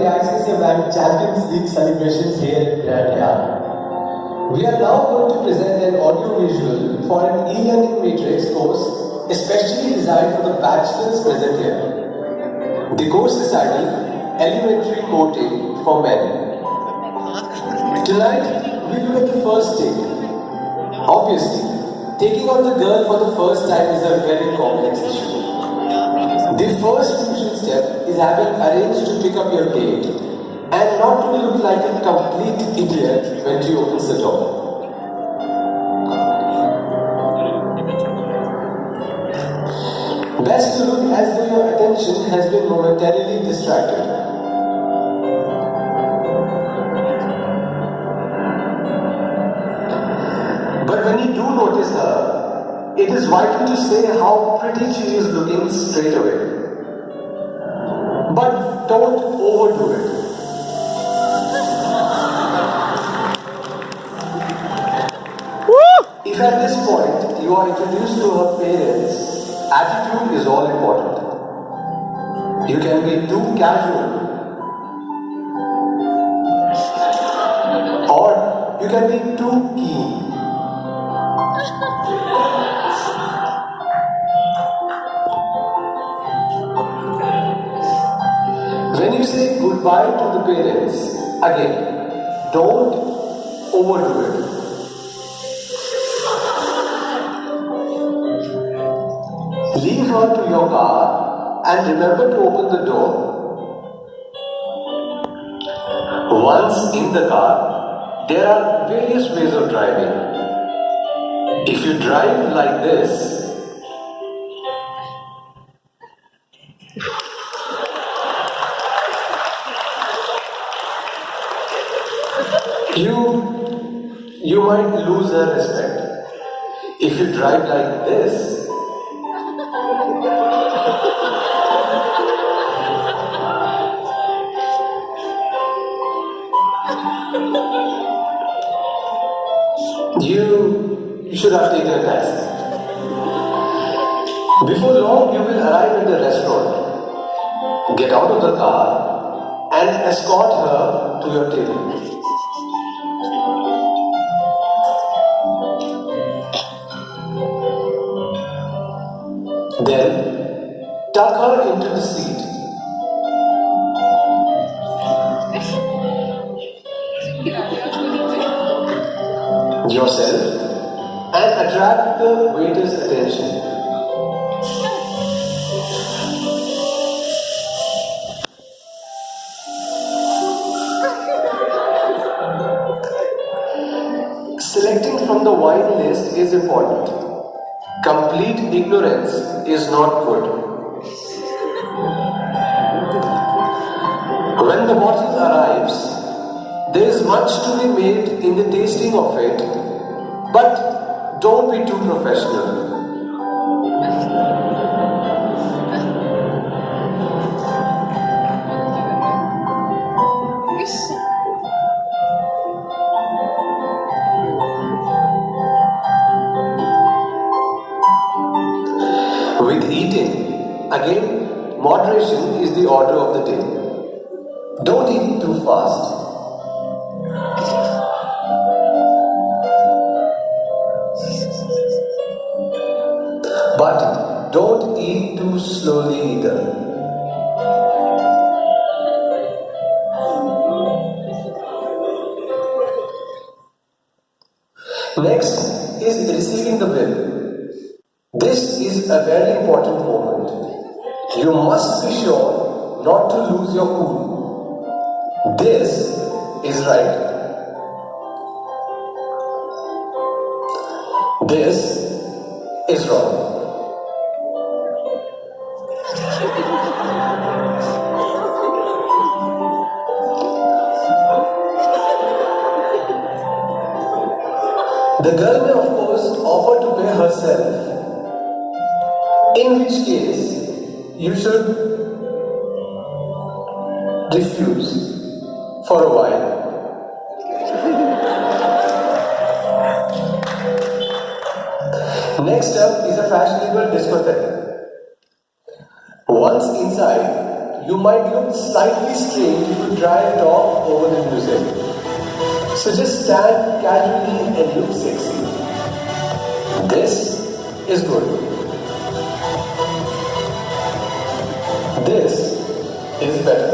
the ICICI Bank Champions League celebrations here in Riyadh. We are now going to present an audio-visual for an e-learning matrix course especially designed for the bachelors present here. The course is titled Elementary Coding for Men. Tonight, we look at the first take. Obviously, taking on the girl for the first time is a very complex issue. The first crucial step is having arranged to pick up your date and not to look like a complete idiot when she opens the door. Best to look as though your attention has been momentarily distracted. But when you do notice her, it is vital to say how pretty she is looking straight away. But don't overdo it. If at this point you are introduced to her parents, attitude is all important. You can be too casual, or you can be too keen. When you say goodbye to the parents, again, don't overdo it. Leave her to your car and remember to open the door. Once in the car, there are various ways of driving. If you drive like this, you might lose her respect. If you drive like this, you should have taken a taxi. Before long, you will arrive at the restaurant, get out of the car, and escort her to your table. Then, tuck her into the seat. Yourself and attract the waiter's attention. Selecting from the wine list is important. Complete ignorance is not good. When the bottle arrives, there is much to be made in the tasting of it, but don't be too professional. With eating, again, moderation is the order of the day. Don't eat too fast. But don't eat too slowly either. Next is receiving the bill. This is a very important moment. You must be sure not to lose your cool. This is right. This is wrong. The girl may of course offer to pay herself, in which case you should refuse for a while. Next up is a fashionable discotheque. Once inside, you might look slightly strange if you try and talk over the music. So just stand casually and look sexy. This is good. This is better.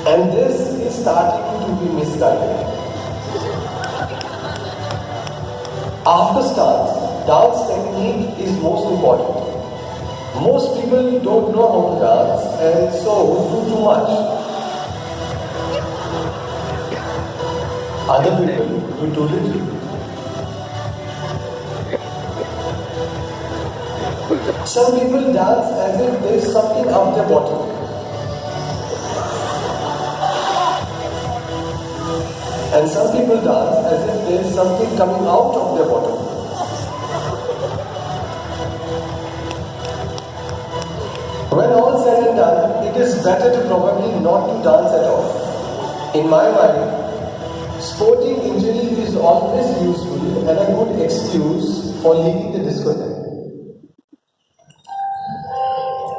And this is starting to be misguided. After stance, dance technique is most important. Most people don't know how to dance and so do too much. Other people do too little. Some people dance as if there is something up their bottom. And some people dance as if there is something coming out of their bottom. When all said and done, it is better to probably not to dance at all. In my mind, sporting injury is always useful and a good excuse for leaving the discotheque.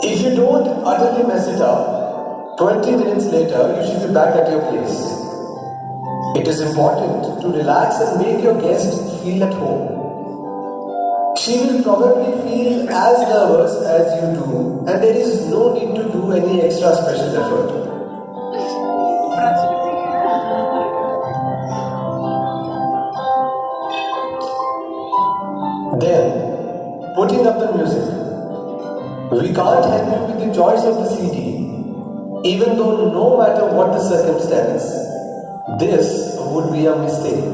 If you don't utterly mess it up, 20 minutes later you should be back at your place. It is important to relax and make your guest feel at home. She will probably feel as nervous as you do, and there is no need to do any extra special effort. Then, putting up the music. We can't help you with the choice of the CD, even though no matter what the circumstance, this would be a mistake.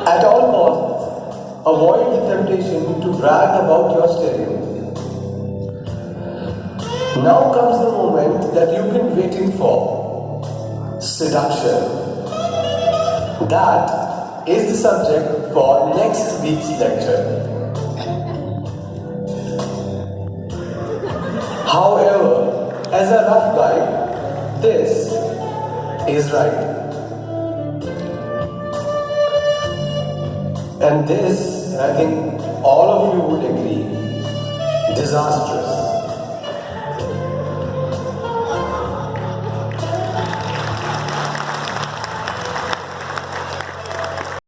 At all costs, avoid the temptation to brag about your stereo. Now comes the moment that you've been waiting for. Seduction. That is the subject for next week's lecture. However, as a rough guide, this is right. And this, I think all of you would agree, disastrous.